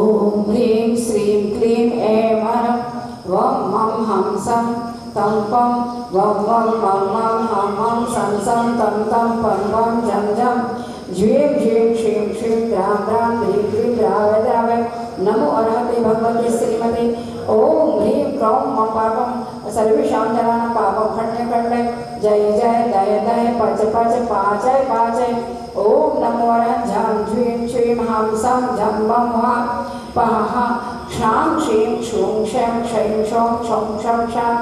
ॐ ह्रीं श्रीं क्लीं ऐं वं मं हंसं तं पं वं वं मं मं हं हं सं सं तं तं पं पं झं झं ज्वीं ज्वीं श्रीं श्रीं ग्रां ग्रां ह्रीं क्लीं द्रावय द्रावय। नमो अर्हते भगवते श्रीमते। ओम ह्रीं क्लौं मं पापं सर्वेषां जनानां पापं खण्डय खण्डय जय जय दय दय पच पच पाचय पाचय। ओम नमो अर्हं झं ज्वीं श्रीं हं सं झं वं वं पः क्षां क्षीं क्षूं क्षं क्षैं क्षौं क्षौं क्षं क्षां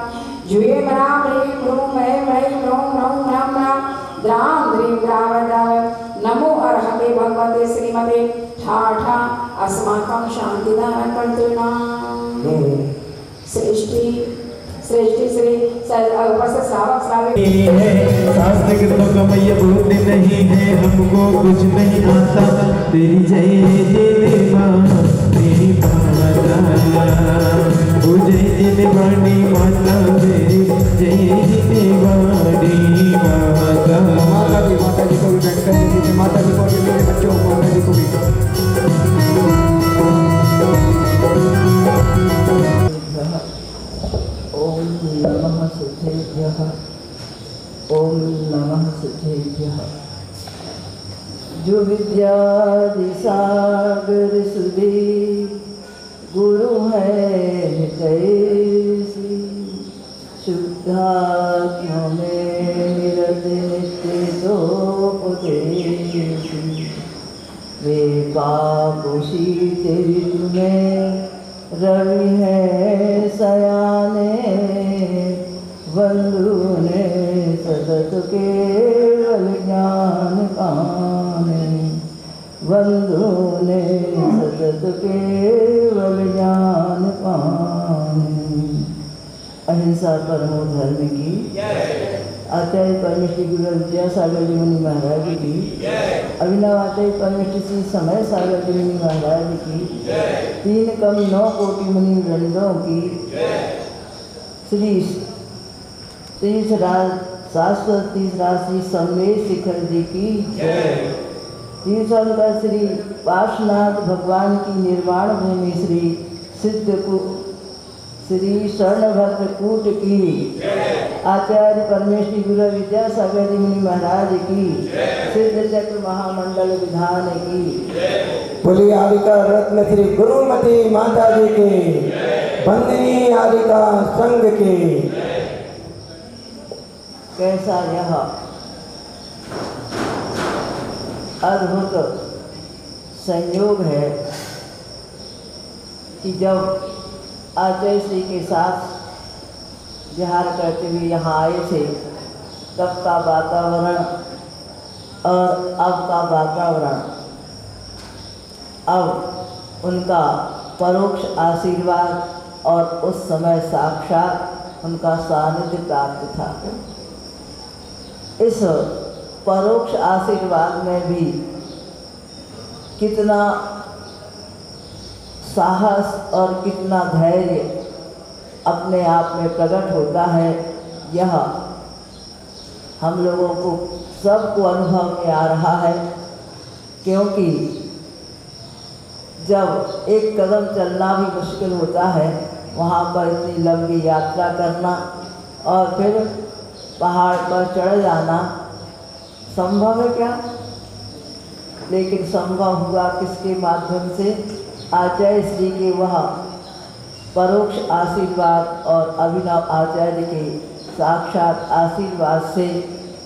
ज्वीं ह्रां ह्रीं ह्रूं ऐं ह्रैं ह्रौं ह्रौं ह्रां ह्रां द्रां द्रीं द्रावय द्रावय। नमो अर्हते भगवते श्रीमते। ठा ठा अस्माकं शान्तिदानं कर्तॄणां सृष्टि सृष्टि श्री उपस्थित श्रावक श्राविक शास्त्र कृतों का मैया बोलते नहीं है, हमको कुछ नहीं आता। तेरी जय जय माँ तेरी माता, ओ जय जय वाणी माता मेरी, जय जय वाणी माता। माता जी को भी बैठ कर दीजिए, माता जी को भी, मेरे बच्चों को, माता जी को भी। ओम नमः सिद्धेभ्यः, ओम नमः सिद्धेभ्यः। जो विद्यादि सागर सुधी गुरु है जैसी, शुद्धात्मा में निरत नित्य दोपदेशी। वे पापोषी चरित्र में रवि है सयाने, बंधु ने सतत केवल ज्ञान पाने, बंधु ने सतत केवल ज्ञान पाने। अहिंसा परमो धर्म की, आचार्य परमेश्वर गुरु विद्यासागर जी मुनि महाराज की, अभिनव आचार्य परमेश्वर श्री समय सागर जी मुनि महाराज की, 3 कम 9 कोटि मुनि वृंदों की, श्री शाश्वती श्री संवेश शिखर जी की, 300 का श्री पार्श्वनाथ भगवान की निर्वाण भूमि श्री सिद्ध श्री स्वर्णभद्र कूट की, आचार्य परमेश्वरी गुरु विद्यासागर जी मुनि महाराज की, सिद्ध चक्र महामंडल विधान की। बोली आदिका रत्न श्री गुरुमती माता जी के, बंदनी आदिका संघ के। कैसा यह अद्भुत संयोग है कि जब आचार्य श्री के साथ विहार करते हुए यहाँ आए थे, तब का वातावरण और अब का वातावरण, अब उनका परोक्ष आशीर्वाद और उस समय साक्षात उनका सानिध्य प्राप्त था। इस परोक्ष आशीर्वाद में भी कितना साहस और कितना धैर्य अपने आप में प्रकट होता है, यह हम लोगों को सबको अनुभव में आ रहा है। क्योंकि जब एक कदम चलना भी मुश्किल होता है, वहाँ पर इतनी लंबी यात्रा करना और फिर पहाड़ पर चढ़ जाना संभव है क्या? लेकिन संभव हुआ किसके माध्यम से? आचार्य श्री के वह परोक्ष आशीर्वाद और अभिनव आचार्य के साक्षात आशीर्वाद से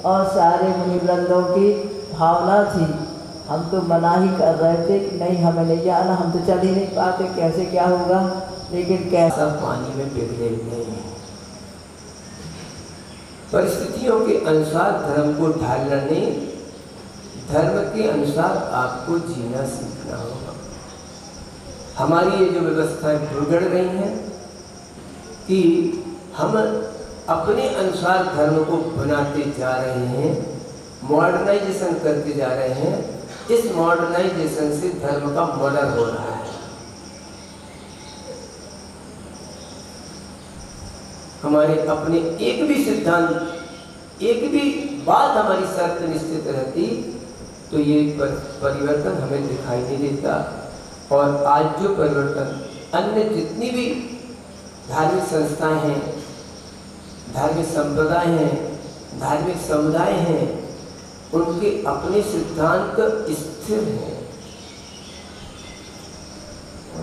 और सारे मुनिवृंदों की भावना थी। हम तो मना ही कर रहे थे कि नहीं, हमें नहीं जाना, हम तो चल ही नहीं पाते, कैसे क्या होगा। लेकिन कैसा पानी में पिघले हुए हैं। परिस्थितियों के अनुसार धर्म को ढालना नहीं, धर्म के अनुसार आपको जीना सीखना होगा। हमारी ये जो व्यवस्थाएं बिगड़ रही हैं कि हम अपने अनुसार धर्म को बनाते जा रहे हैं, मॉडर्नाइजेशन करते जा रहे हैं। इस मॉडर्नाइजेशन से धर्म का मर्डर हो रहा है। हमारे अपने एक भी सिद्धांत, एक भी बात हमारी शर्त निश्चित रहती तो ये परिवर्तन हमें दिखाई नहीं देता। और आज जो परिवर्तन अन्य जितनी भी धार्मिक संस्थाएं हैं, धार्मिक संप्रदाय हैं, धार्मिक समुदाय हैं, उनके अपने सिद्धांत स्थिर हैं।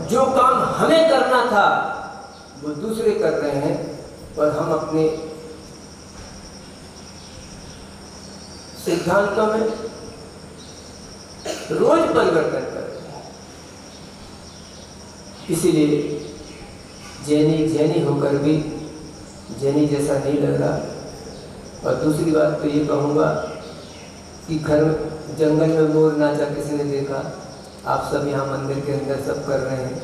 जो काम हमें करना था वो दूसरे कर रहे हैं और हम अपने सिद्धांतों में रोज परिवर्तन कर रहे हैं। इसीलिए जैनी होकर भी जैनी जैसा नहीं लग रहा। और दूसरी बात तो ये कहूँगा कि घर जंगल में मोर नाचा किसी ने देखा, आप सब यहाँ मंदिर के अंदर सब कर रहे हैं,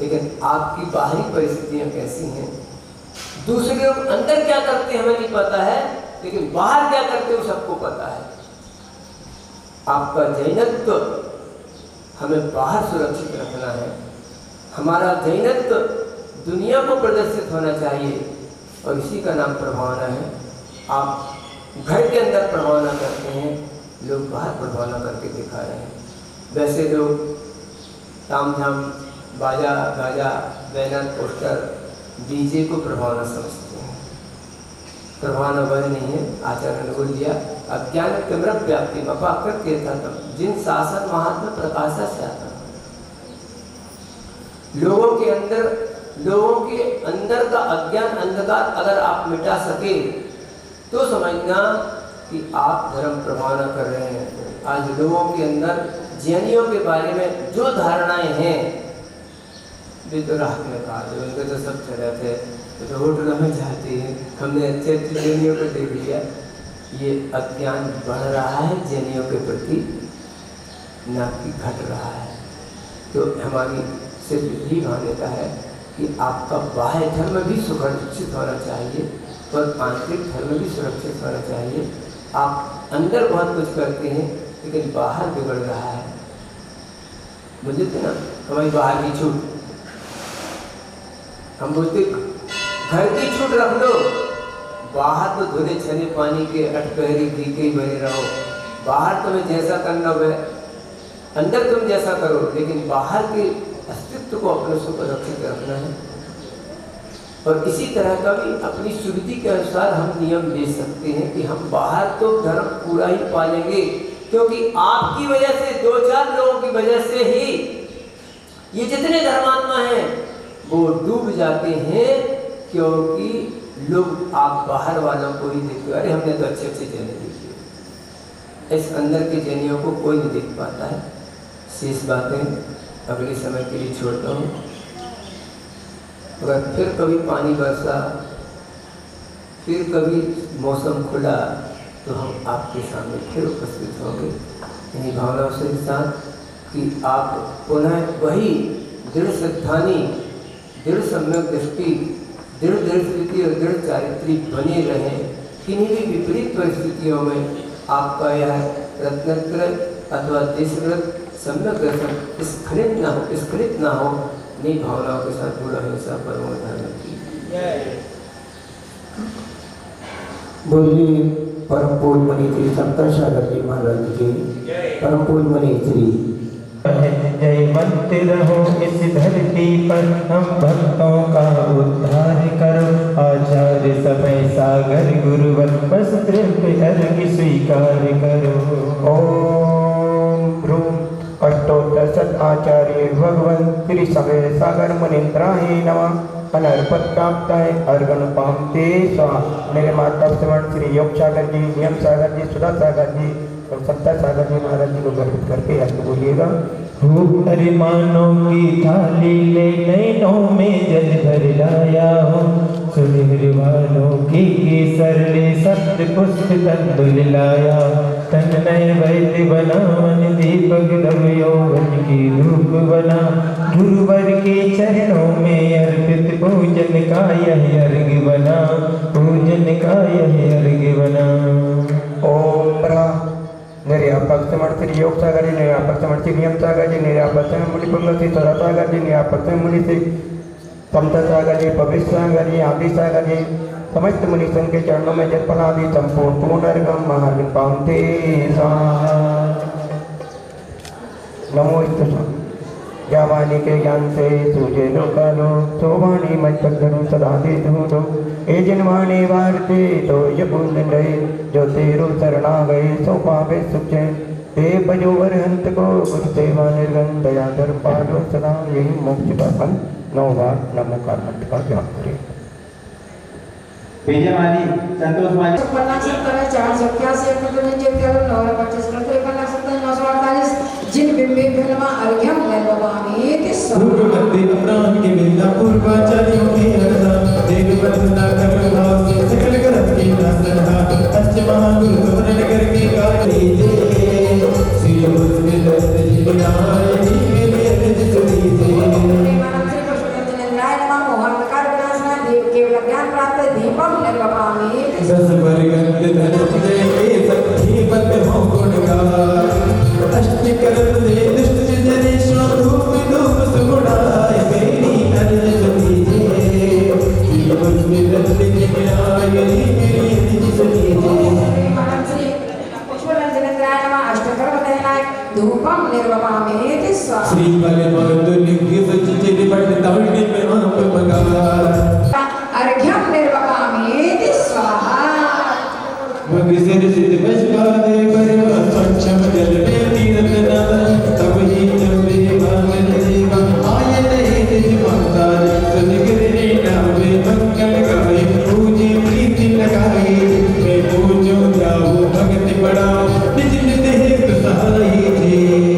लेकिन आपकी बाहरी परिस्थितियाँ कैसी हैं, दूसरे लोग अंदर क्या करते हैं हमें नहीं पता है, लेकिन बाहर क्या करते हैं सबको पता है। आपका जैनत्व हमें बाहर सुरक्षित रखना है। हमारा जैनत्व दुनिया को प्रदर्शित होना चाहिए और इसी का नाम प्रभावना है। आप घर के अंदर प्रभावना करते हैं, लोग बाहर प्रभावना करके दिखा रहे हैं। वैसे लोग ताम झाम बाजा गाजा बैनर पोस्टर डीजे को प्रभावना समझते हैं। प्रभावना वह नहीं है। आचार्य ने बोल दिया अज्ञान तिम्र व्याप्ति अपाकृत तीर्थम जिन शासन महात्मा प्रकाशा से आता। लोगों के अंदर का अज्ञान अंधकार अगर आप मिटा सके तो समझना कि आप धर्म प्रभावना कर रहे हैं। आज लोगों के अंदर जैनियों के बारे में जो धारणाएं हैं वे तो रात में कहा उनके तो सब चले थे, तो होटलों में जाते हैं, हमने अच्छे अच्छे जैनियों को देख लिया। ये अज्ञान बढ़ रहा है जैनियों के प्रति, ना कि घट रहा है। तो हमारी सिर्फ यही मान्यता है कि आपका बाह्य धर्म भी सुरक्षित होना चाहिए और आंतरिक धर्म भी सुरक्षित होना चाहिए। आप अंदर बहुत कुछ करते हैं लेकिन बाहर बिगड़ रहा है। मुझे तो ना हमारी बाहर की छूट, हम बोलते घर की छूट रख लो, बाहर तो धुले छने पानी के अटपहरी पी के ही बने रहो। बाहर तुम्हें जैसा करना हो, अंदर तुम जैसा करो, लेकिन बाहर के अस्तित्व को अपने से सुरक्षित रखना है। और इसी तरह का भी अपनी सुविधि के अनुसार हम नियम ले सकते हैं कि हम बाहर तो धर्म पूरा ही पालेंगे, क्योंकि आपकी वजह से, दो चार लोगों की वजह से ही ये जितने धर्मात्मा हैं वो डूब जाते हैं, क्योंकि लोग आप बाहर वालों को ही देखते, अरे हमने तो अच्छे अच्छे जैन देखे, इस अंदर के जैनियों को कोई नहीं देख पाता है। शेष बातें अगले समय के लिए छोड़ता हूँ। अगर फिर कभी पानी बरसा, फिर कभी मौसम खुला, तो हम आपके सामने फिर उपस्थित होंगे इन्हीं भावनाओं के साथ कि आप पुनः वही दृढ़ श्रद्धानी, दृढ़ सम्यक दृष्टि, दृढ़ दृष्टि और दृढ़ चारित्री बने रहें। किन्हीं भी विपरीत परिस्थितियों में आपका यह रत्नत्र अथवा देशव्रत सम्यक दर्शन स्खलित ना हो। नई भावनाओं के साथ पूरा हिंसा परम धर्म की बोलिए। परम पूज्य मणि श्री शंकर सागर जी महाराज की, परम पूज्य मणि श्री जयवंत रहो इस धरती पर, हम भक्तों का उद्धार करो। आचार्य समय सागर गुरुवर, बस तृप्त अर्घ स्वीकार करो। ओम ध्रुव अष्टोत्तर आचार्य भगवान श्री समय सागर मुनीन्द्राय नमः। अनर्पत प्राप्त है अर्गन पामते स्वाहा। मेरे माता श्रवण श्री योग सागर जी, नियम सागर जी, सुधा सागर जी और सत्ता सागर जी महाराज जी को गर्भित करके आपको बोलिएगा। अरे मानो की थाली ले नैनों में जल भर लाया हो, सुनिर वालों की सरले सत्य पुष्प तंदुल लाया। तन नय वैद्य बना, मन दीपक दव यौवन की धूप बना। गुरुवर के चरणों में अर्पित पूजन का यह अर्घ बना, पूजन का यह अर्घ बना। ओम प्रा निर्यापक समर्थ श्री योग सागर जी, निर्यापक समर्थ श्री नियम सागर जी, निर्यापक से मुनि पुंग श्री सदा सागर जी, निर्यापक से मुनि श्री समता सागर जी, भविष्य सागर जी, आदि सागर जी, समस्त मुनि संघ के चरणों में जलपनादि संपूर्ण पुनर्गम महार्ग पावते स्वाहा। नमो जावानी के ज्ञान से सूझे लोकालो सोवाणी मत करो सदा दे धूलो ए जिनवाणी वारते तो यपुन रहे जो तेरो शरणा गए सो पावे सुख ते बजो अरहंत को गुरु सेवा निर्गन दया धर पालो सदा यही मोक्ष का फल 9 बार नमो का मंत्र का जाप करें। विजयवाणी संतोषवाणी 487 जिन बिंबे फिल्मा अर्घ्यम निर्ववामी पूर्व मध्य अपराध के मिलना पूर्वाचार्यों की अर्धा देव वंदना कर भाव से सकल करम की नासरहा अच्छ महागुरु कवरन करके काली दे श्री मुझे दर्द जीवनाय मेरे अर्ज सुनी दे ज्ञान प्राप्त दीपम निर्ववामी दस वर्गंत धन के सखी पद हो गुणगान अष्टकरण दे दुष्ट जने स्वरूप रूप सुगुणाय मेरी अर्ज सुनीजे जीवन में रत्न न्याय मेरी अर्ज सुनीजे धूपम निर्ववामी श्री बल मधुलिंग सचित बट तवनि में आप मगार अर्घ्यम निर्ववामी स्वाहा मगसर सिद्ध बसवादे परिवा सक्षम जल में तीरतना तब ही चंद्रे भावन जीवा आयत है माता सदगिरि नामे मंगल गाए पूजी प्रीति लगाए मैं पूजो जाओ भक्ति बढ़ाओ निज निज हेतु सहाय जी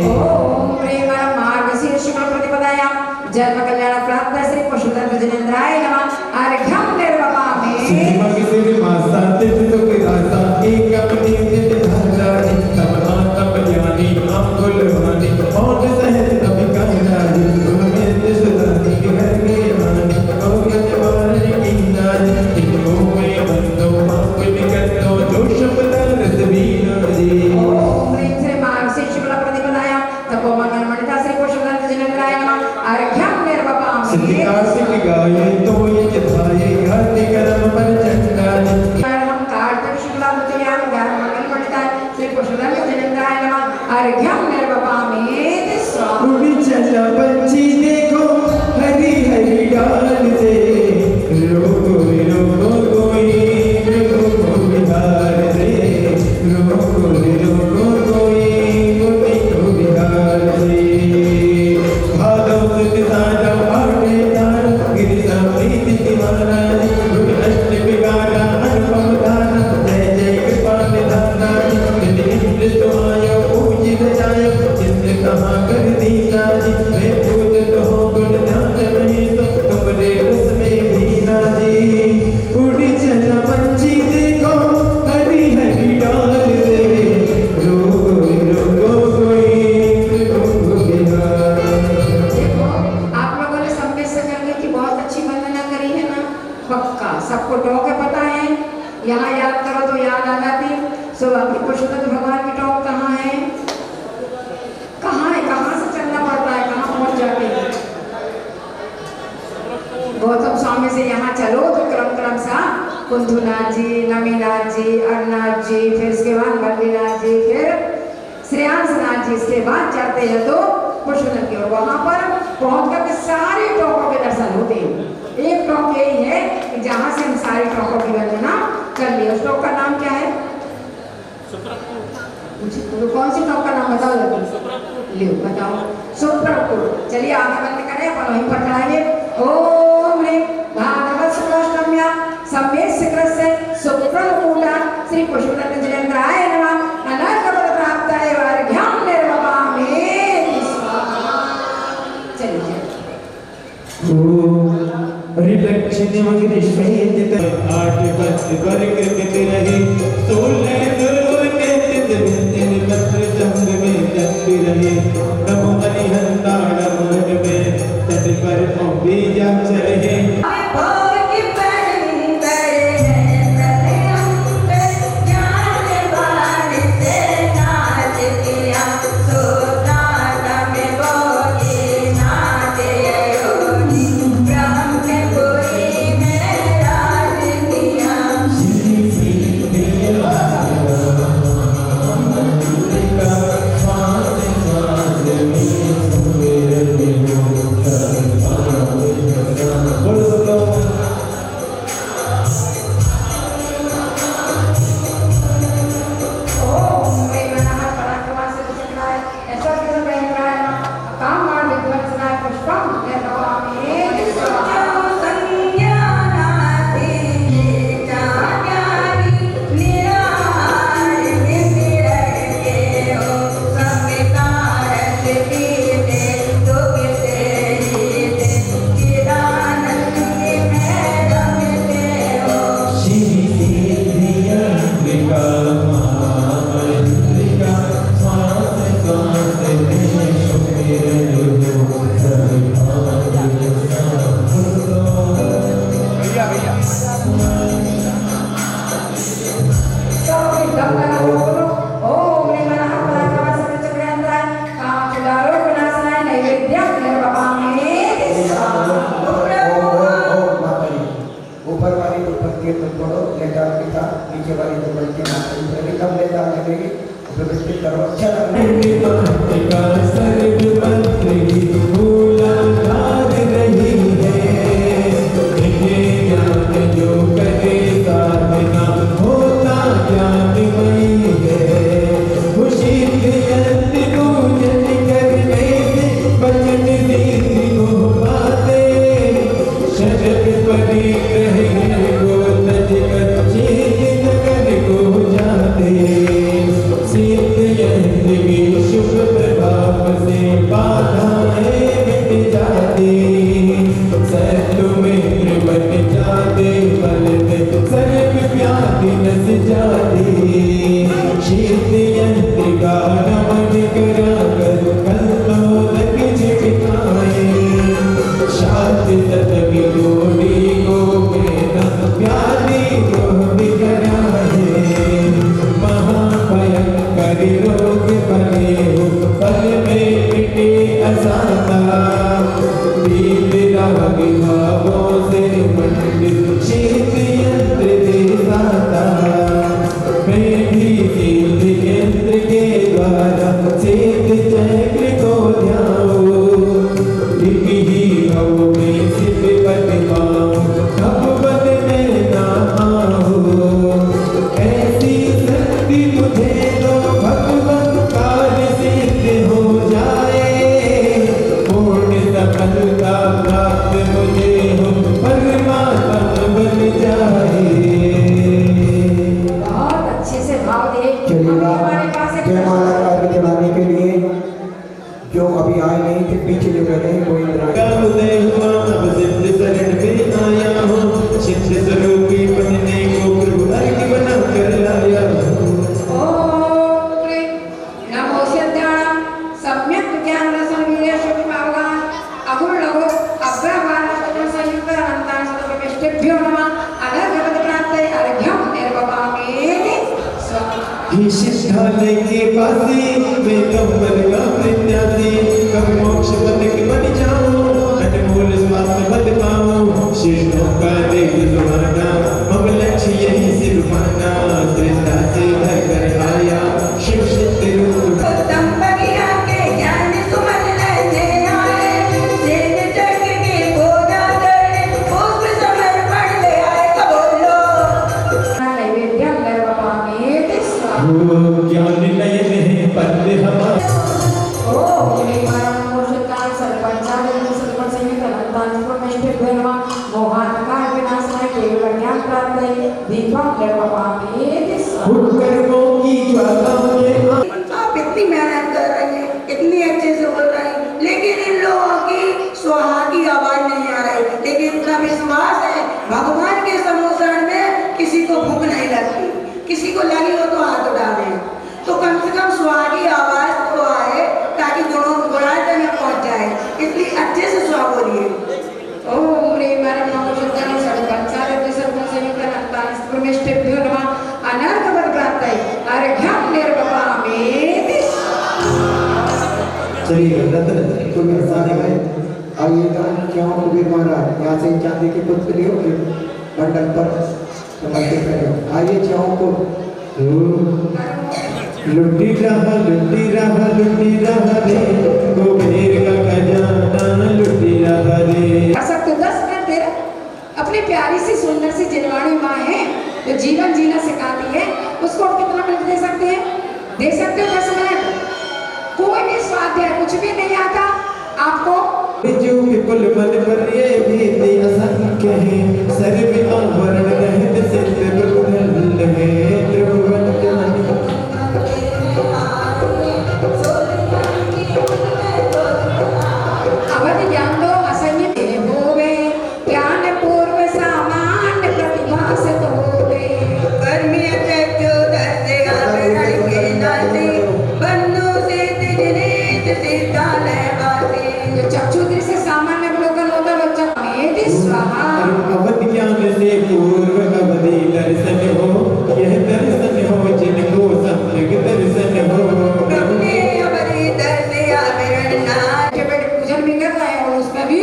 ओम प्रेम मार्गशीर्ष प्रतिपदाया जन्म कल्याण प्राप्त श्री पशुधन जनेन्द्राय नमः अर्घ्यम निर्ववामी मगसर मासा तिथि तो रासा एक अपनी निज धारानी तब तब ज्ञानी अकुलवानी और सहज अभिकारानी तुम्हें दिसदानी घर के रानी और यजमानी की नानी इनको में बंदो माप निकलो जो शब्द रसबीना जी ओम प्रेम श्री मार्गशीर्ष प्रतिपदाया तपो मंगल मणिता श्री पशुधन जनेन्द्राय नमः अर्घ्यम निर्ववामी सिद्धि कार्तिक गाये तो ये धाये घाति कर्म पर चंडानी हम कार्तिक शुक्ला द्वितीयाम ज्ञान मंगल मणिता श्री पशुधन जनेन्द्राय नमः अर्घ्यम निर्ववामी स्वाहा उड़ी चला बच्ची देखो हरी हरी डाल से रोको रोको रोको बिहार से रोको रोको बिहार से भादव सुत साजव आटे तार गिरिजा प्रीति दीवाना अष्ट बिगाड़ा अनुपम दाना जय जय कृपा निधाना इंद्र तुम्हारा पूजित जाय जिंद्र कहाँ कर दीना जी मैं पूजित हो गुण ध्यान नहीं तो तुमरे उसमें भीना जी उड़ी चला बच्ची देखो हरी हरी डाल से रोको बिहार देखो आप लोगों ने सब में से करने की बहुत अच्छी वंदना करी है ना पक्का सबको टोक है पता है यहाँ याद करो तो याद आ जाती सो अभी पुरुषोत्तम भगवान की टोक कहाँ है कहाँ से चलना पड़ता है कहाँ पहुँच जाते हैं गौतम स्वामी से यहाँ चलो तो क्रम सा कुंथुनाथ जी नमीनाथ जी अरनाथ जी फिर इसके बाद बद्रीनाथ जी फिर श्रेयांसनाथ जी इसके बाद जाते हैं तो पुरुषोत्तम की ओर वहाँ पर पहुँच कर सारे टोकों के दर्शन होते हैं एक टोक यही है कि जहाँ से हम सारे टोकों की वंदना कर लिए उस टोक का नाम क्या है तो कौन सी टोक का नाम बताओ जल्दी लियो बताओ सुप्रपुर चलिए आगे बंद करें अपन वहीं पर जाएंगे ओम ह्रीं भागवत शुक्लाष्टम्या सम्यक शिखरस्य सुप्रपुरा श्री पशुपति जनेन्द्राय नमः अनर्कपद प्राप्ताय अर्घ्यम निर्ववामी स्वाहा चलिए रिलक्षण मगरी श्वेत आठ बस वर्ग के रहे 16 दुर्ग के तिन पत्र जंग में जंग रहे नमो हरिहंता नमो में तट पर बीजा चले ऊपर वाली तो पत्ती तुम पढ़ो लेटा पिता, नीचे वाली तो पत्ती ना पढ़ी, तब लेटा लगेगी प्रवृत्ति करो। अच्छा आप इतनी मेहनत कर रहे हैं, इतनी अच्छे से बोल रहे हैं, लेकिन इन लोगों की सुहागी आवाज नहीं आ रही। लेकिन इतना विश्वास है भगवान के समोसण में किसी को भूख नहीं लगती, किसी को लगी हो तो हाथ उठा दे, तो कम से कम सुहागी आवाज तो आए ताकि दोनों बुराई तक में पहुंच जाए। इसलिए अच्छे से सुहा बोलिए। चलिए तो मेरे साथ में आइए तो क्यों कुबेर महाराज यहाँ से चांदी के पुत्र लियो मंडल पर समर्पित करो। आइए चाहो को लुटी रहा रे कुबेर का खजाना लुटी रहा रे। तो 10 मिनट तेरा अपनी प्यारी सी सुंदर सी जिनवाणी माँ है जो जीवन जीना सिखाती है, उसको आप कितना मिनट दे सकते हैं? दे सकते हो 10 मिनट। कोई भी स्वाध्याय कुछ भी नहीं आता आपको। जो विपुल मन पर ये भेद असंख्य है, सर्व आवरण रहत सिद्ध प्रबुद्ध है त्रिभुवन ज्ञानी। अवधि ज्ञान दो असंख्य होवे, ज्ञान पूर्व सामान्य प्रतिभा से तो होवे। कर्मी अत्यक्तो दस्ते आवरण के नाते बंधु से तिजनेत सिद्धालय बाते। जो चक्षुदृष्टि से सामान्य अवलोकन होता बच्चा मेति स्वाहा। अवधि ज्ञान से पूर्व अवधि दर्शन हो, यह दर्शन हो जिनको सम्यक दर्शन हो। अपने अवधि दस्ते आवरण नाथ के बेटे पूजन भी कर रहे हैं और उसमें भी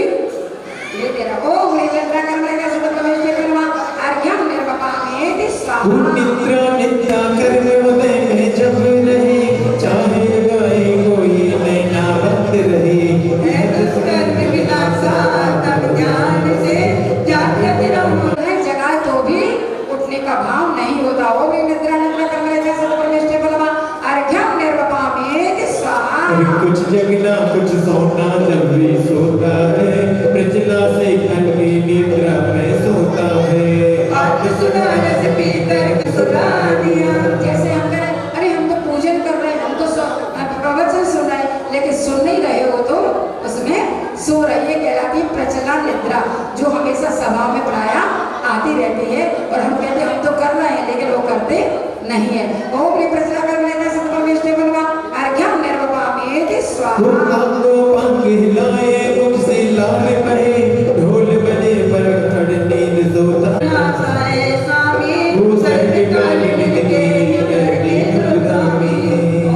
करते नहीं है। ओम रे प्रसला कर लेना सब परमेश्वर बनवा अर्घ्यम निर्वपामेति स्वाहा। अंगो पंख हिलाए मुख से लाल बहे ढोल बजे पर खड़ नींद सोता सारे स्वामी भूषण के काले निकले करके दुर्गामी।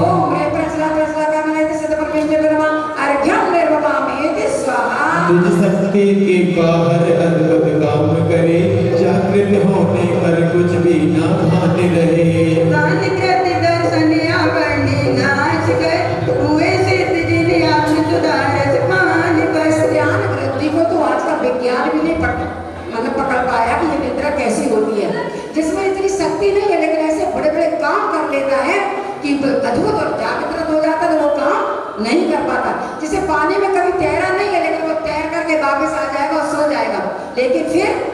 ओम रे प्रसला कर लेना सब परमेश्वर बनवा अर्घ्यम निर्वपामेति स्वाहा। तुझ शक्ति के बाहर अद्भुत काम करे जागृत होने पर कुछ भी ना भाने रहे। दान कृति दर्शन आवरणी नाच कर हुए सिद्ध जिन्हें आपने सुधारस मान बस। ज्ञान वृद्धि को तो आज का विज्ञान भी नहीं पकड़ पाया कि ये निद्रा कैसी होती है, जिसमें इतनी शक्ति नहीं है लेकिन ऐसे बड़े बड़े काम कर लेता है कि अद्भुत और जागृत हो जाता है, वो काम नहीं कर पाता। जिसे पानी में कभी तैरा नहीं है लेकिन वो तैर करके वापस आ जाएगा और सो जाएगा, लेकिन फिर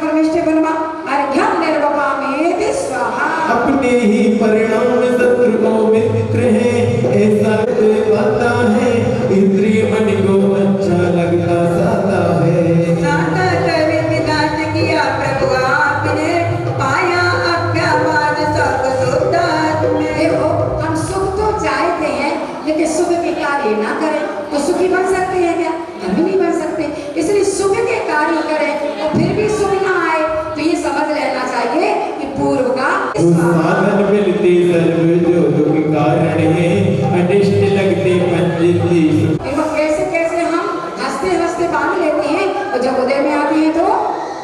परमेश्वर बनवा अर्घ्यम निर्वपामेति स्वाहा। अपने ही परिणाम शत्रुओं में मित्र है ऐसा पता है। इंद्रिय मन को अच्छा लगता साता है। साता कवि विदात किया प्रभु आपने पाया अभ्यावाद सब सुधा तुम्हें। देखो हम सुख तो चाहते हैं लेकिन सुख के कार्य ना करें तो सुखी बन सकते हैं क्या? कभी नहीं बन सकते। इसलिए सुख के कार्य करें और फिर भी सुख ना आए तो ये समझ लेना चाहिए कि पूर्व का साधन मिलते सर्व जो दुख कारण है अनिष्ट लगते पंजिती। देखो कैसे कैसे हम हंसते हंसते बांध लेते हैं और जब उदय में आती है तो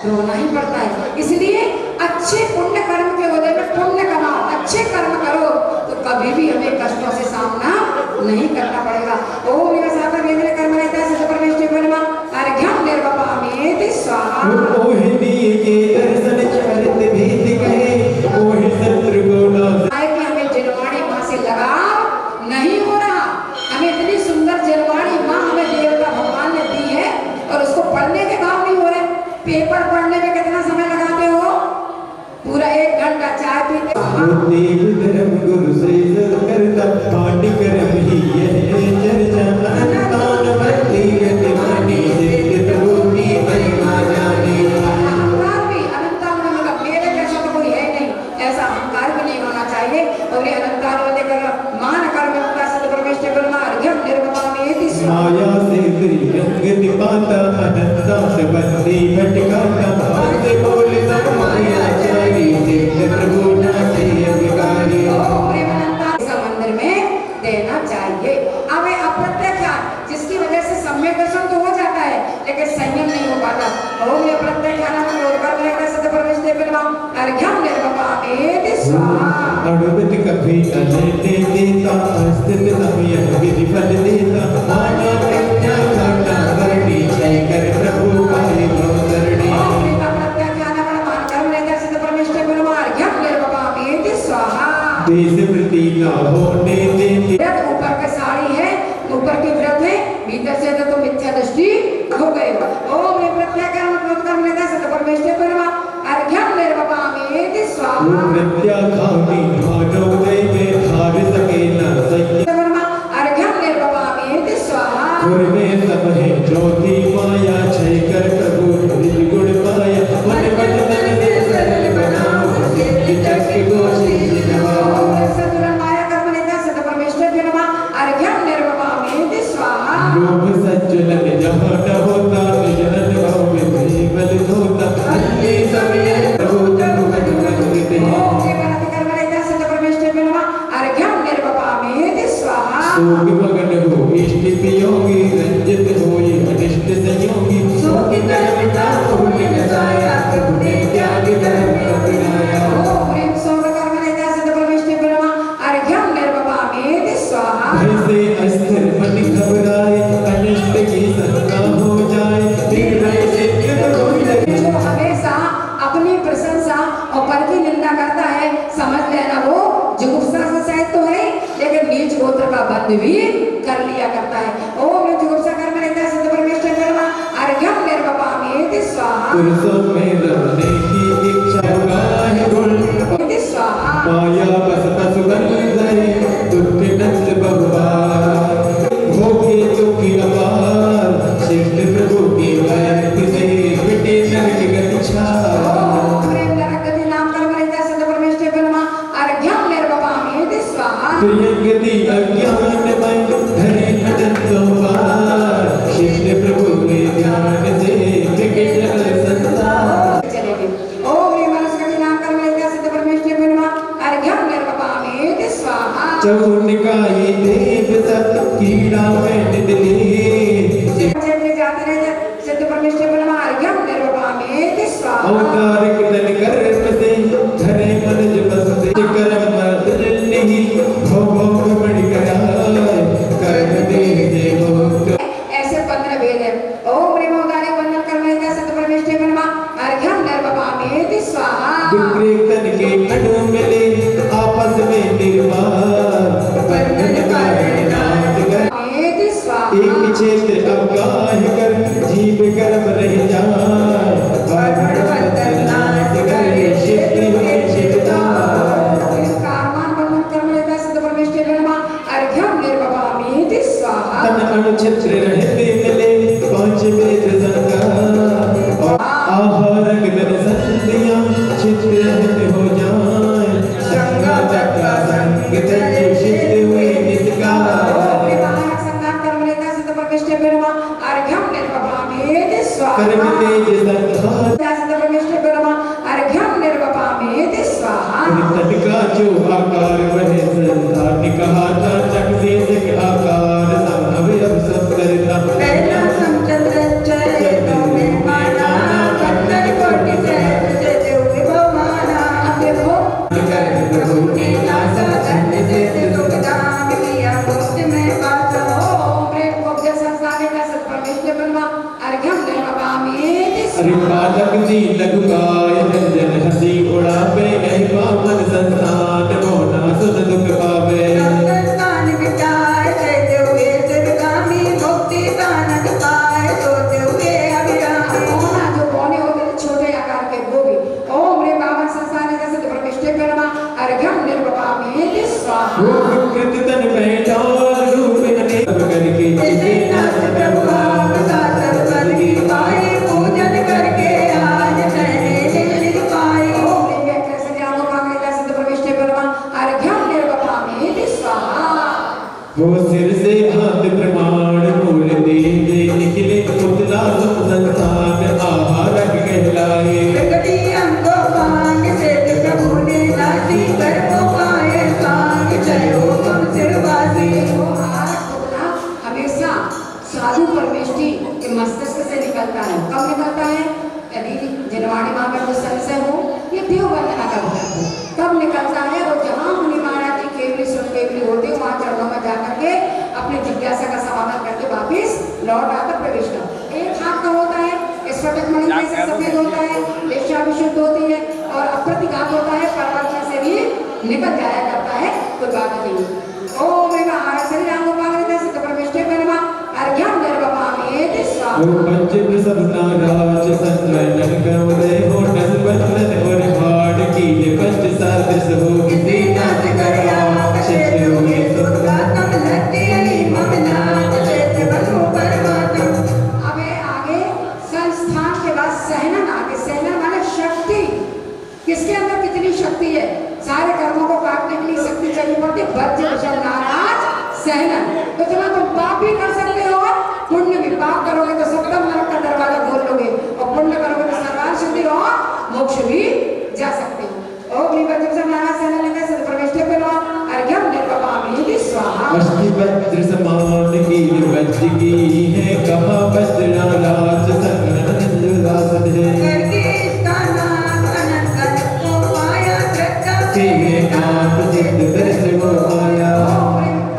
रोना ही पड़ता है। इसलिए अच्छे पुण्य कर्म के उदय में पुण्य कमाओ, अच्छे कर्म करो तो कभी भी हमें कष्टों से सामना नहीं करना पड़ेगा। ओम मेरा सागर वेदने कर्म रहता है सत परमेश्वर बनवा अर्घ्यम निर्वपामेति स्वाहा। मोहिनी के दर्शन चरित भेद कहे मोहि शत्रु को ना कि हमें जलवाणी माँ से लगाव नहीं हो रहा। हमें इतनी सुंदर जलवाणी माँ हमें देवता भगवान ने दी है और उसको पढ़ने के काम नहीं हो रहे। पेपर पढ़ने में कितना समय लगाते हो? पूरा 1 घंटा चाय पीते। देव धर्म गुरु से करता पाठ कर्म ही यह चर्चा अनंतान भक्ति गति मानी सिद्ध प्रभु की महिमा जानी। अहंकार भी अनंतान होने का मेरे जैसा तो कोई है नहीं, ऐसा अहंकार भी नहीं होना चाहिए। और ये अनंतान होने का मान कर्म का सत परमेश्वर बनवा अर्घ्यम निर्वपामेति स्वाहा। माया से त्रिरंग निपाता अनंता से बंदी भटकाता से बोले सब माया चारी सिद्ध प्रभु ना से अधिकारी। मंदिर में देना चाहिए। अब ये अप्रत्यक्ष जिसकी वजह से सम्यक दर्शन तो हो जाता है लेकिन संयम नहीं हो पाता। ओम ये प्रत्यक्ष सत परमेश्वर बनवा अर्घ्यम निर्वपामेति स्वाहा। अड़ुबत कभी अलेते देता अस्तित समय विधि फल देता माना प्रज्ञा घाटा करनी जय कर प्रभु पाए भवतरणी। देश प्रति ना होने देते ऊपर का साड़ी है, ऊपर की व्रत है, भीतर से तो मिथ्या दृष्टि हो गए। ओम ये प्रत्याख्यान मतलब लेता सत परमेश्वर बनवा अर्घ्यम निर्वपामेति स्वाहा। प्रत्याखानी भानोदय में धार सके न सके बनवा अर्घ्यम निर्वपामेति स्वाहा। गुर में सब है ज्योति माया छय कर प्रभु निर्गुण पाया मन बचन दे सरल बनाओ सिद्धि चक्र को सिद्धि नवाओ। सतुलन माया कर्म लेता सत परमेश्वर बनवा अर्घ्यम निर्वपामेति स्वाहा। लोभ सज्जन जहाँ न होता निजन भाव में बल होता अन्य समय प्रभु तनु मन मंदिते। ओम के गणत कर्म लेता सत परमेश्वर बनवा अर्घ्यम निर्वपामेति स्वाहा। सोग मगन हो इष्ट पियोगी रंजित होई अनिष्ट संयोगी सोग धर्म का फूल नसाया प्रभु ने त्याग धर्म अपनाया। ओम प्रेम सोग कर्म लेता सत परमेश्वर बनवा अर्घ्यम निर्वपामेति स्वाहा। भय से अस्थिर मन घबराए अनिष्ट की शंका हो जाए निर्भय चित्त रोई लगे। जो हमेशा अपनी प्रशंसा और पर की निंदा करता है समझ लेना वो जुगुप्सा से सहित तो है लेकिन नीच गोत्र का बंध भी कर लिया करता है। ओम जुगुप्सा कर्म लेता सत परमेश्वर बनवा अर्घ्यम निर्वपामेति स्वाहा। पुरुषों में रहने की इच्छा गाहे गुण स्वाहा। माया बसता सुगंध है दुख नष्ट भगवान भोगे दुखी अपार सिद्ध प्रभु की वैत से मिटे नरक गति छार। ओम प्रेम नरक गति नाम कर्म लेता सत परमेश्वर स्वाहा औतारिक तन कर्म से धरे मन बसते कर्म नहीं भव भव बड़ी कराए कर्म दे मुक्त। ऐसे 15 वेद है। ओम ह्रीं औदारिक वंदन कर्मणिका सत परमेष्टि ब्रह्मा अर्घ्यम निर्वपामेति स्वाहा। दूसरे तन के अणु मिले आपस में निर्वाण बंधन कारण नाश कर मेति स्वाहा। एक क्षेत्र अवगाह कर जीव कर्म रह जाए वर्ण बंधन नाश कर क्षेत्र में शिवता। कर्मान वंदन कर्मणिका सत परमेष्टि ब्रह्मा अर्घ्यम निर्वपामेति स्वाहा। तन अणु क्षेत्र रहते मिले 5 वेद संगा आहार गगन संधियां क्षेत्र रहते हो जाए संगा चक्रा संग तज क्षेत्र हुए निष्का। कर्म तेज संघात तन का जो आकार बने संसार निकहा चक देश आकार संभव अब सब करता पहला समचंद्र जय तुम्हें माना बंदर कोटि जय देव भवाना। देखो प्रभु ने दासा धन से दुखदान किया मुक्त में बात हो प्रेम को संसार का सत परमेष्टि ब्रह्मा अर्घ्यम निर्वपामेति अरे बालक जी लघुकाय रंजन हंसी उड़ावे नहीं पावन संतान मोना सुन दुख पावे। संतान विचार जय देव हे जगगामी मुक्ति दानक पाए तो देव हे अभिरामी। मोना जो बौने होते थे छोटे आकार के वो भी। ओम ह्रीं पावन संसार का सत परमेष्टि ब्रह्मा अर्घ्यम निर्वपामेति स्वाहा। रूप कृत तन पहचान रूप अनेक करके जिसे नाथ प्रभु आप सातर पद की पाए पूजन करके आज सहने दिल पाए। ओम ह्रीं व्यक्त सजानो पावनिका सत परमेष्टि ब्रह्मा अर्घ्यम निर्वपामेति स्वाहा। वो सिर से हाथ प्रमाण मूल दे दे निकले पुतला संस्थान आहारक कहलाए। प्रगति अंको पांग से प्रभु ने दासी कर को पाए सांग चलो तुम सिरवासी। वो आहारक पुतला हमेशा साधु परमेष्टि के मस्तिष्क से निकलता है। कब निकलता है? यदि जनवाणी माँ का कुछ संशय हो या देव वंदना का भक्त हो तब निकलता है। और जहाँ मुनि महाराज की केवली सुन केवली होती है वहाँ चरणों में जाकर के अपनी जिज्ञासा का समाधान करके वापिस लौट आकर प्रवेश कर। एक हाथ का होता है, स्फटिक मणि जैसे सफेद होता है, वेश्या विशुद्ध होती है और अप्रतिघात होता है, परवर्ती से भी निकल जाया करता है, कोई बात नहीं। ओम ह्रीं शरीरांगो पावनिका सत परमेष्टि ब्रह्मा अर्घ्यम निर्वपामेति स्वाहा। वो पंचम सबना राज संतन गवदे हो नस बंधन और हाड़ कीले पंच सादृश हो किसी नाथ करया क्षेत्र हुए सुरगातम लट्टी ममनाथ क्षेत्र बनो परमात्म। अब आगे संस्थान के बाद सहनन आगे। सहनन माने शक्ति। किसके अंदर कितनी शक्ति है? सारे कर्मों को काटने के लिए शक्ति चाहिए पड़ती है। वज्र वचन नाराज सहनन। तो चलो तुम पाप भी कर सकते हो, पुण्य भी। पाप करोगे तो सप्तम नरक का दरवाजा खोल लोगे और पुण्य करोगे तो सर्वान सिद्धि और मोक्ष भी जा सकते हो। ओम ह्रीं वज्र वचन नाराज सहनन सत परमेष्टि ब्रह्मा अर्घ्यम निर्वपामेति स्वाहा। अष्टि वज्र समान की वज्र की है कहा वज्र राज संगन रासत है करके इसका नाम अनंत को पाया कृष्ण के नाम सिद्ध दर्श वो आया।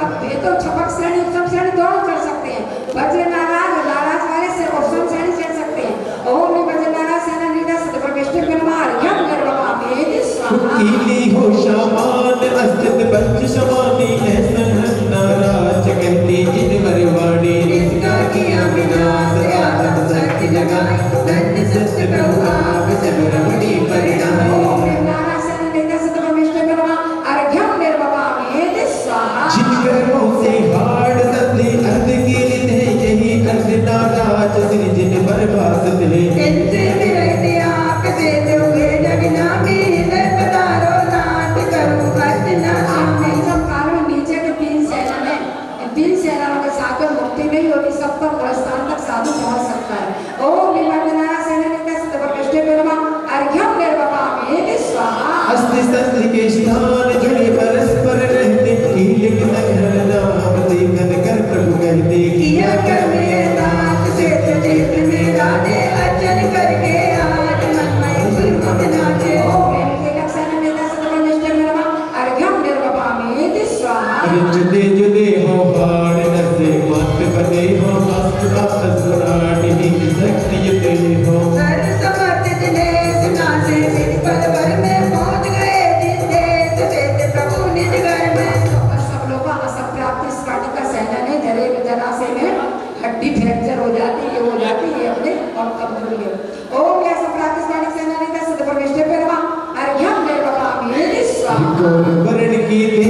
अब भेदो छपक श्रेणी उत्तम श्रेणी दोनों कर सकते हैं। वज्र नाराज और नाराज वाले से उत्तम श्रेणी चढ़ सकते हैं। ओम ह्रीं वज्र नाराज सेना निदा सत परमेष्टि ब्रह्मा अर्घ्यम निर्वपामेति स्वाहा। कीली हो शामान अस्तित पंच समानी ऐसा नाराज कहती जिन मरवाणी इसका किया विनाश आत्म सत्य जगाए धन्य सत्य प्रभु आप सब रमणी परिणाम। ओम ह्रीं नाराज सेना निदा सत परमेष्टि ब्रह्मा अर्घ्यम निर्वपामेति स्वाहा। जिन कर्मों से हाड़ सत्य अर्थ कीलित है यही अर्थ नाराज श्री जिन बर्बाद है। इनसे विरहित आप से दोगे जगनामी हृदय पधारो नाथ करो भक्त नामी। सब काल में नीचे के 3 सेना है। इन 3 सेनाओं के साथ में मुक्ति नहीं होती, सब पर स्थान तक साधु पहुंच सकता है। ओम ह्रीं वज्र नाराज सेना निदा सत परमेष्टि ब्रह्मा अर्घ्यम निर्वपामेति स्वाहा। अस्ति सत्य के स्थान जुड़े परस्पर रहते कीलिक संघन नाम देखन कर प्रभु कहते किया कर मेरे नाथ से चेत में राधे अर्चन करके बोलिए ओम या संप्राप्ति स्वामी सेनानी का सद परमेश्वर पेरमा अर्घ्यम निर्वपामि स्वाहा गौर वर्ण की दे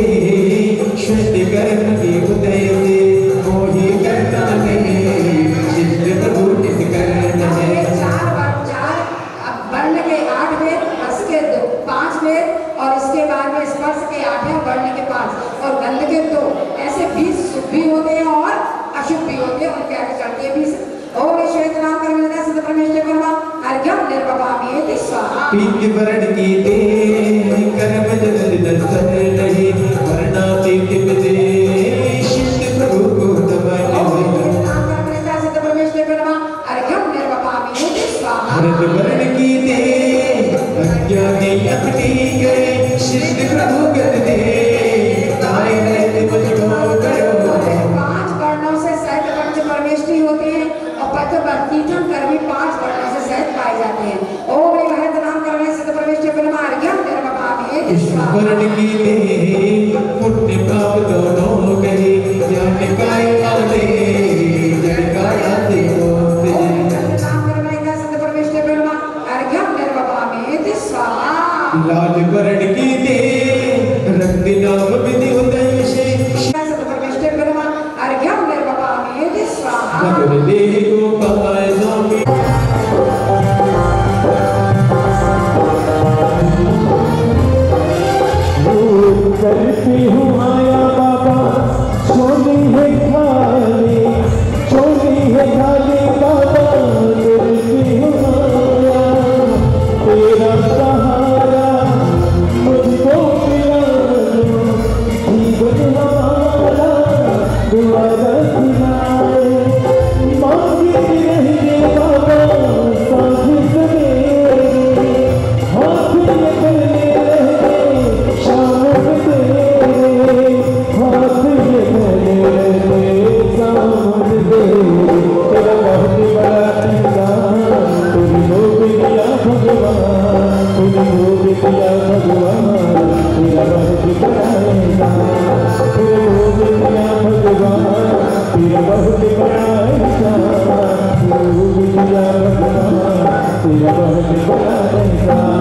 श्वेत कर्ण की उदय से मोहि करना नहीं शिष्ट प्रभु निज कर्ण है। चार वर्ण के 8 वेद, रस के 5 वेद और इसके बाद में स्पर्श के 8 है, वर्ण के 5 और गंध के 2। ऐसे 20 शुभ भी होते हैं और अशुभ भी होते हैं, उनके आगे चढ़ते हैं 20। ओम श्वेत नाम कर्मणा सिद्ध परमेश्वर कर्मा अर्घ्यम निर्वपामि स्वाहा। पीत वर्ण की दे कर्म जगत दर्शन नहीं वर्णा पीत दे शिष्ट प्रभु को नमः। नाम कर्मणा सिद्ध परमेश्वर कर्मा अर्घ्यम निर्वपामि स्वाहा। भरत वर्ण की दे अज्ञानी अपनी गए शिष्ट प्रभु गत दे ताय रहते मुझको करो। 5 वर्णों से सहित पंच परमेष्ठी होते हैं और तीर्थन कर्मी 5 वर्णों से सहित पाए जाते हैं। ओम भरत नाम कर्मणा सिद्ध परमेश्वर कर्मा अर्घ्यम निर्वपामि स्वाहा। वर्ण की दे पुण्य पाप दोनों गए ज्ञान काय आते जय काया से होते। लाज वर्ण की दे रक्त नाम विधि उदय से नगर दे को पाए स्वामी। करती हूँ माया बाबा सोनी है खाली बाबा करती हूँ माया तेरा सहारा मुझको मिला जो जीवन हमारा दुआरा सुनाए मांगी रही बाबा सांझ सवेरे हाथ में करने रहे शाम तेरे हाथ में करने रहे शाम तेरे तेरा बहुत बड़ा इंसान तूने लोग किया भगवान तूने लोग किया भगवान तेरा बहुत बड़ा इंसान तूने लोग किया भगवान तेरा बहुत बड़ा इंसान तूने लोग किया भगवान तेरा बहुत बड़ा इंसान।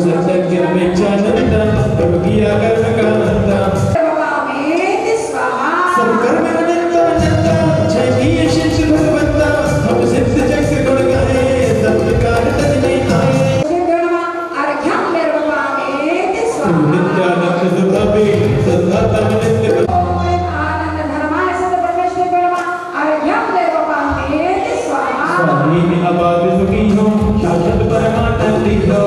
सत्यज्ञानंदा तब किया कर्म का अंधा सब कर्म अनंता अनंता जय किए शिष्य भगवंता हम सिद्ध जग गुण गाए सब प्रकार तजने आए नित्यानंद सुभावे सदा तम नित्य स्वामी आबाद सुखी हो शाश्वत परमानंदी हो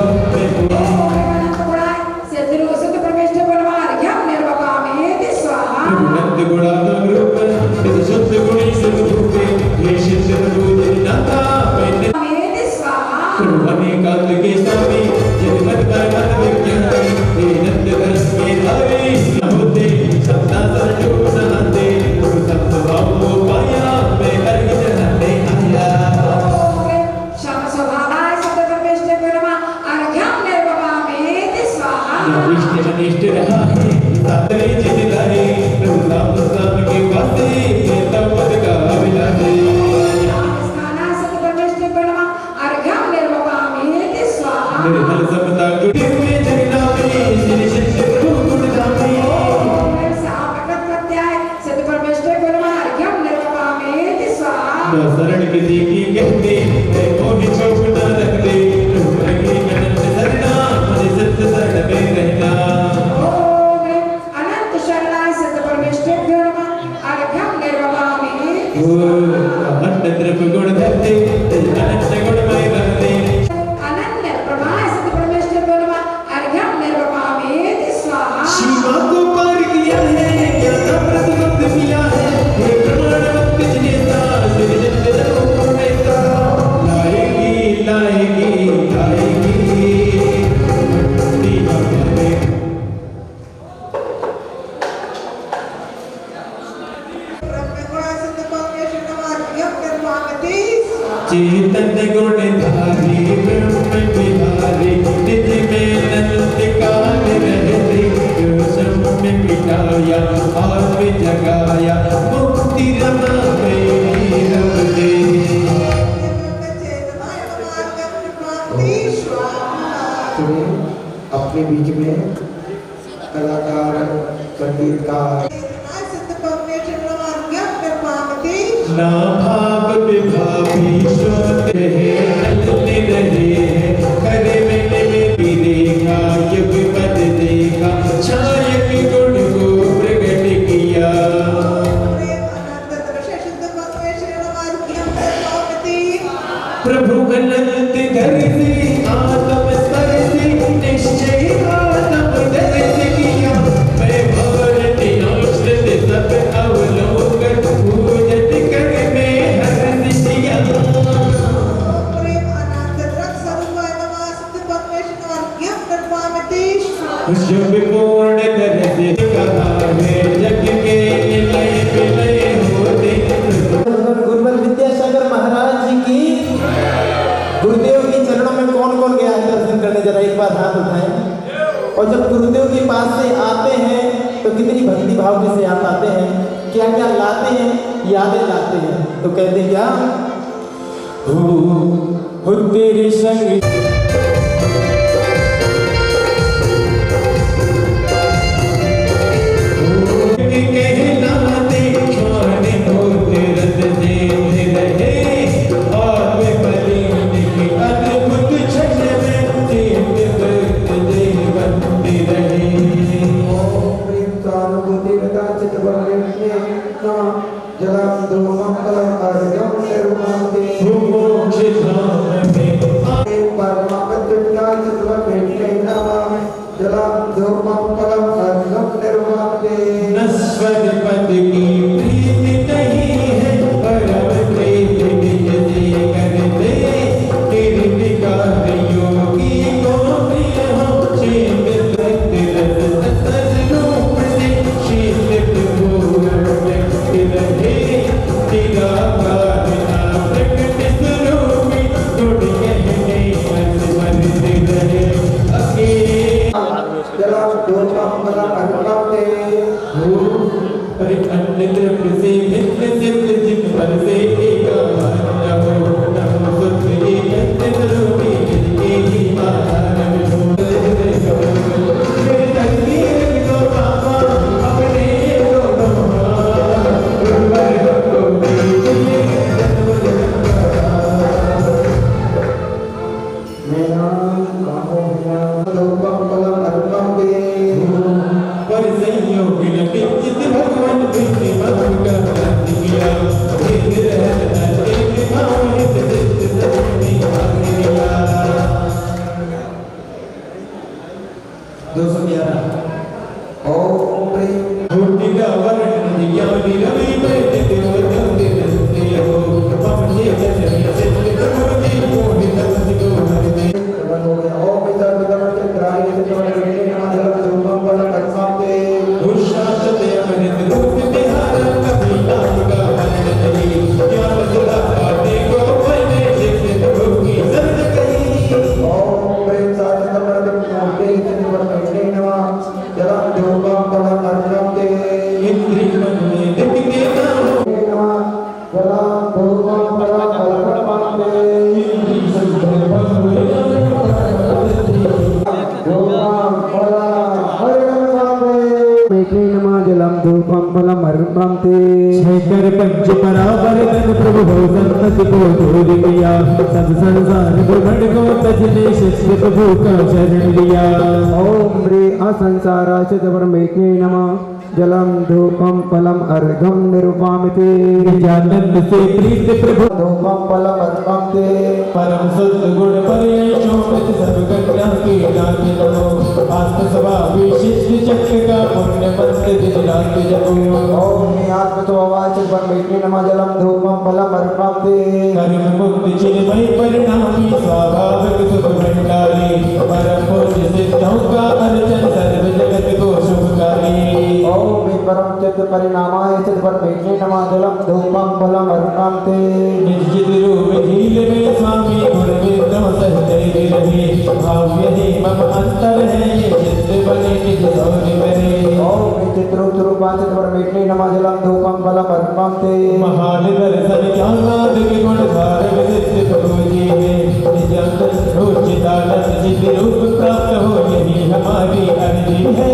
नंद गुणात्मक रूप शुद्ध गुणी शुद्ध रूपे ये सिद्ध रूप नाथा अनेकांत के स्वामी जिन मन पर मन विज्ञान हे नंद धर्म के धावे होते सपना सरजो सनाते सब स्वभाव को पाया मैं हर जन ले आया इष्ट अनिष्ट रहा है सातरे जिन लाए प्रभु नाम नाम के वास्ते तब पद का अभिलाषे निर्मल समता गुण में जगना में श्री शिष्य प्रभु गुण धामे शरण किसी की कहते मोहि चौक न रख दे प्रभु अनंत शरणा मुझे सत्य शरण में रहना अनंत द्रव्य गुण धरते अनंत गुणमय रहते सीमा को पार किया है ज्ञान प्रतिबद्ध किया है हे प्रमाणवंत जिनेता श्री नित्य धर्म नेता लाएगी लाएगी लाएगी चेतन गुण धारी ब्रह्म बिहारी निधि में नंद काल रहते सम में मिटाया आप जगाया मुक्ति रमा में रब दे अपने बीच में कलाकार संगीतकार ना भाव विभावी शोत है नलने रहे करे मैंने मेरी देखा युग पद देखा छाय के गुण को प्रकट किया प्रभु अनंत धरती आत्म स्पर्शी निश्चय आत्म दर्श किया मैं भवन निश्चित सब अवलोकन पूजन कर में हर्ष किया शुभ पूर्ण दर्श कहा है जग के लय विलय होते गुरुवर विद्यासागर महाराज जी की गुरुदेव के चरणों में कौन कौन गया है दर्शन करने, जरा एक बार हाथ उठाएं। और जब गुरुदेव के पास से आते हैं तो कितनी भक्ति भाव के से आप आते हैं, क्या क्या लाते हैं, यादें लाते हैं। तो कहते हैं क्या हो तेरे संग जलाम मैत्री नमः जलम धूपम फलम अर्पणम ते शेखर पंच परावर धन प्रभु भव संतति को दूर किया सब संसार भ्रमण को तजने शिष्य प्रभु का शरण लिया। ओम रे असंसाराचित परमेत्रे नमः जलम धूपम फलम अर्घम निरूपामिते निजानंद से प्रीत प्रभु धूपम फलम अर्घम ते परम शुद्ध गुण पर्यय शोभित सब गणना के गाते नमो आत्म स्वभाव विशिष्ट चक्र का पुण्य मंत्र दिन रात जपो। ओम आत्मस्वभावाचित परमेत्रे नमः जलम धूपम फलम अर्घम ते कर्म मुक्ति चिन्मय परिणामी स्वाभाविक सुख भंडारी परम पूज्य सिद्धों का अर्चन सर्व जगत को शुभकारी। ओम परम चित्त परिणामाय चित परमेत्रे नमः जलम धूपम फलम अर्घम ते निश्चित रूप झील में स्वामी गुण विद्रोह सहते रहे भाव यही मम अंतर है ये चित्त बने निज सौर्य मेरे। ओम चित्रूप रूपाचित परमेत्रे नमः जलम धूपम फलम अर्घम ते महान दर्शन ज्ञानाद के गुण धार विदित प्रभु जी में निज अंतर उचितानंद चित्त रूप प्राप्त हो यही हमारी अर्जी है।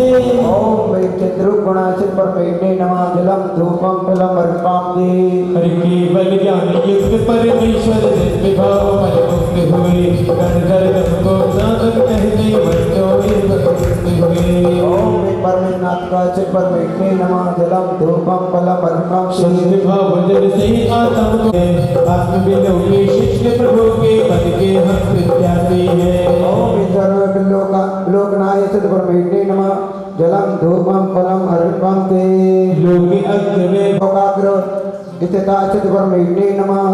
ओम चित्रूप गुणाचित परमेत्रे नमः जलम धूपम फलम अर्घम ते हरि केवल ज्ञान युक्त परमेश्वर दिव्य भाव मन मुक्त हुए गण गर्दम को साधक कहते बंदो मुक्त हुए। ओम परमेश्वरनाथ का चित परमेत्रे नमः जलम धूपम फलम अर्घम ते शुद्ध भाव जन से आत्म आत्मविदों के शिष्य प्रभु के पद के हम प्रत्याशी हैं। ओम सर्व लोकनाय चित परमेत्रे नमः जलम धूपम फलम अर्घम ते लोक अग्र में लोकाग्र स्थिताचित परमेत्रे नमः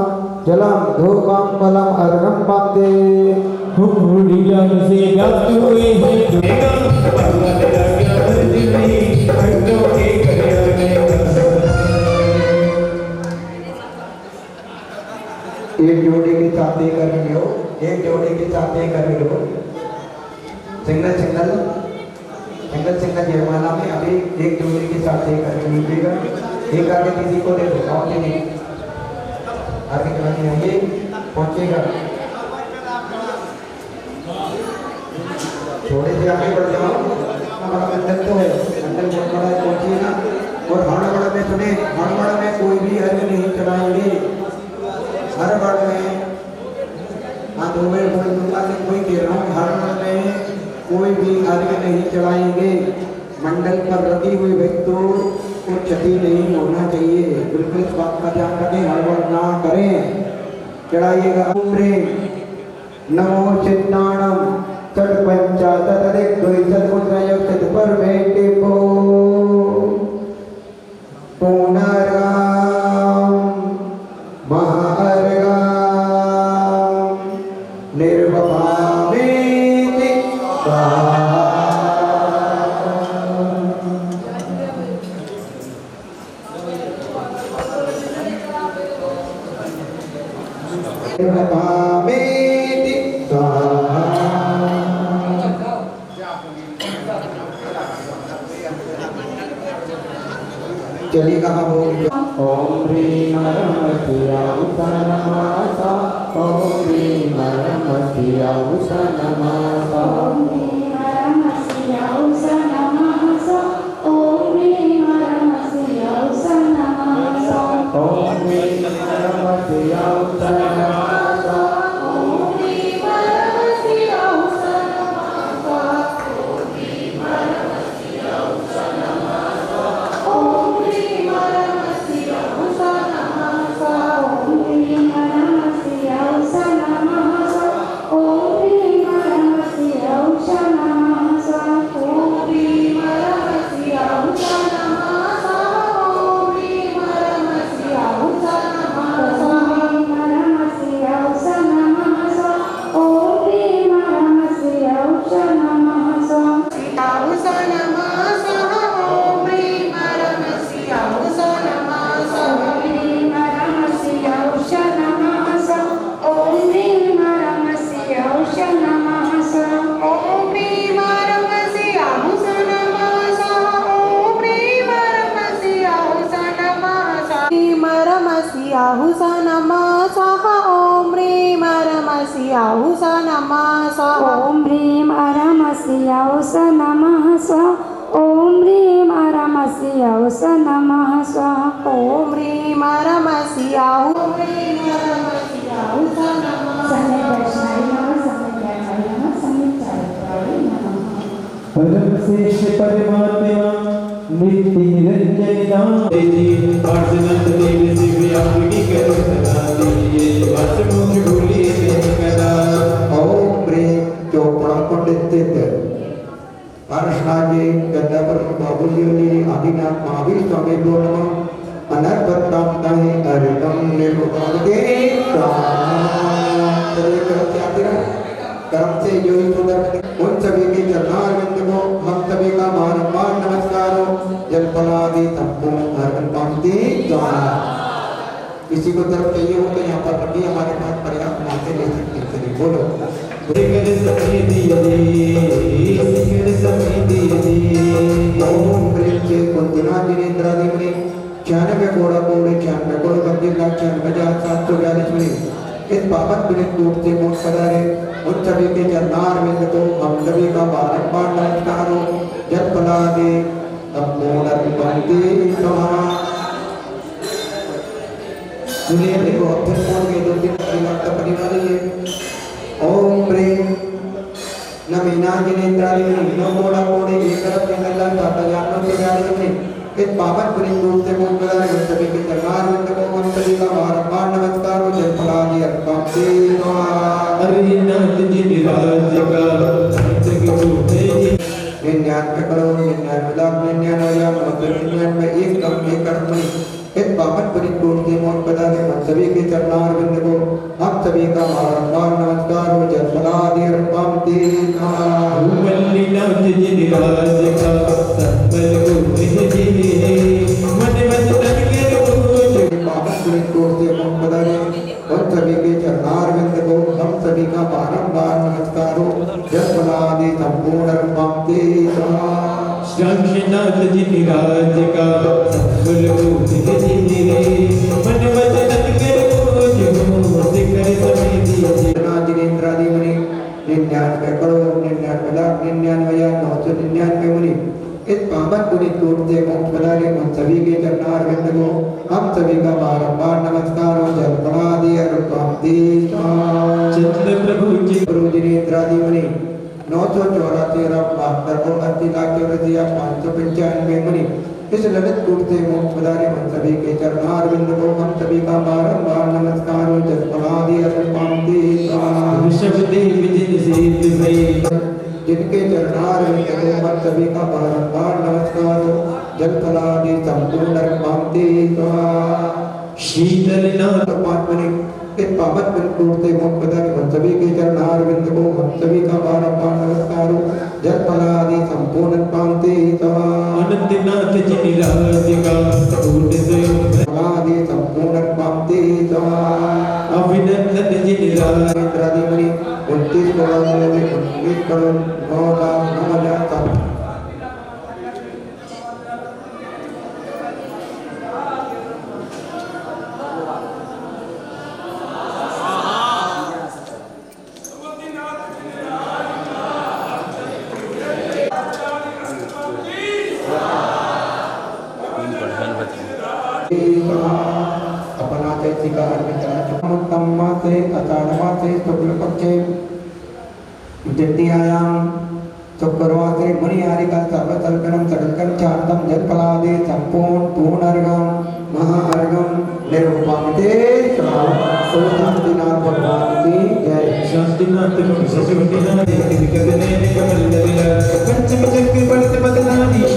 जलम धूपम फलम अर्घम ते हुडी ज्ञान से व्याप्त हुए हैं एक जोड़ी के साथ कर लो, एक जोड़ी के साथ कर लो, सिंगल सिंगल सिंगल सिंगल जयमाला में अभी एक जोड़ी के साथ कर लीजिएगा। एक आगे किसी को दे दो, और नहीं आगे चलाने आइए पहुंचेगा, थोड़े से आगे बढ़ जाओ। हमारा मंडल तो है, मंडल बहुत बड़ा है, पहुंचिए ना। और हड़बड़ में सुने, हड़बड़ में कोई भी अर्घ नहीं चढ़ाएंगे, हड़बड़ में हाँ दो में कोई कह रहा हूँ, हड़बड़ में कोई भी अर्घ नहीं चढ़ाएंगे। मंडल पर लगी हुई व्यक्तियों को क्षति नहीं होना चाहिए, बिल्कुल इस बात का ध्यान रखें, हड़बड़ ना करें, चढ़ाइएगा। नमो सिद्धाणम षट पंचाशत द्वैत परमेटे को पुनराम महार्घाम निर्वपामेति निर्वपामेति चलिए कहाँ बोल ओम ह्रीं नमस्या उषा ओम ह्रीं नमस्या उषा ओम ह्रीं नमस्या उषा ओम ह्रीं नमस्या उषा ओम ह्रीं नमस्या उषा ओम ह्रीं नमः स्वाहा ओम ह्रीं रमस्याहु स नमः स्वाहा। ओम ह्रीं रमस्याहु समय वैष्णवी नमः, समय ज्ञानाय नमः, समय चारित्राय नमः। परम श्रेष्ठ परमात्मा नित्य निरंजन नाम देवी अर्चनंत देव शिव आपकी करो सदा दीजिए वर्ष मुझ भूली नहीं कदा। ओम ह्रीं चोपड़ा पंडित पार्षणाजे गद्दापर बाबुल्योनि आदिनाथ महावीर स्वामी को नमः। अनर्पताय अर्घम निर्वपादे कर्म से जो उन सभी के चरणारविंद को हम सभी का बारंबार नमस्कार हो। जलपलादि संपूर्ण अर्पण पंक्ति द्वारा किसी को तरफ चाहिए हो तो यहाँ पर रखिए, हमारे पास पर्याप्त मात्रा ले सकते हैं। चलिए बोलो। ओम ह्रीं के कुंतिनाथ जिनेन्द्रादि मुनि 96 कोड़ा कोड़े 96 कोड़ 32,96,742 मुनि इस पावन पुनित कूट से मोक्ष पधारे। उन सभी के चरणारविंद को हम सभी का बारंबार नमस्कार हो। जलपलादि संपूर्ण पंक्ति द्वारा दुनिया को अभ्यन कोण के 2 दिन परिवर्त परिवार है। ओम ह्रीं नमीना जिनेन्द्रादि मुनि 9 कोड़ा कोड़े 1,7,742 इस पावन पुनित कूट से मोक्ष पधारे। उन सभी के चरणारविंद को हम सभी का बारंबार नमस्कार हो। जलपलादि पंक्ति द्वारा हरिनाथ जी निराज का जग झूठे जी 99 करोड़ 99,99,99 एक कम एक मुनि इस पावन परिपूर्ण के मोक्ष पधारे। हम सभी के चरणारविंद को हम सभी का बारंबार नमस्कार हो। जलपलादि पंक्ति मल्लीनाथ जी निराज का संबल को जी मन वचन के रोज पावन परिपूर्ण के मोक्ष पधारे। हम सभी के चरणारविंद को हम सभी का बारंबार नमस्कार हो। जलपलादि संपूर्ण पंक्ति शंखनाथ जी निराज का संबल को जी मन वचन के रोज शिखर समिति जिनेन्द्रादि मुनि 99 करोड़ 99,99,999 मुनि इस पावन पुनित कूट से मोक्ष पधारे। उन सभी के चरणारविंद को हम सभी का बारंबार नमस्कार हो। जलपलादि पंक्ति चंद्र प्रभु जी जिनेन्द्रादि मुनि 974,72,80,00,595 मुनि इस ललित कूट से मोक्ष पधारे। उन सभी के चरणारविंद को हम सभी का बारंबार नमस्कार हो। जलपलादि पंक्ति ऋषभदेव जिन सिद्ध भई जिनके चरणारविंद को हम सभी का बारंबार नमस्कार हो। जलपलादि संपूर्ण पंक्ति शीतलनाथ परमात्मा इस पावन कूट से मोक्ष पधारे। हम सभी के चरणारविंद को हम सभी का बारंबार नमस्कार हो। जलपलादि संपूर्ण पंक्ति अनंतनाथ जी निराज का कूट से जलपलादि संपूर्ण पंक्ति अभिनंदन जी निराज जिनेन्द्रादि मुनि 29 करोड़ 19 करोड़ 9,09,000 अपना चैतिका मासे अषाढ़ मासे शुक्ल पक्षे द्वितीयायां शुक्रवासरे मुनिहारिका सर्वतल्पनं सकलकं चार्दं जलपलादि संपूर्ण पूर्णार्घं महाअर्घं निरूपमते शांतिनाथ भगवान की जय। शांतिनाथ शशिवटिनाथ कमल पंचम चक्र बलित बदनादि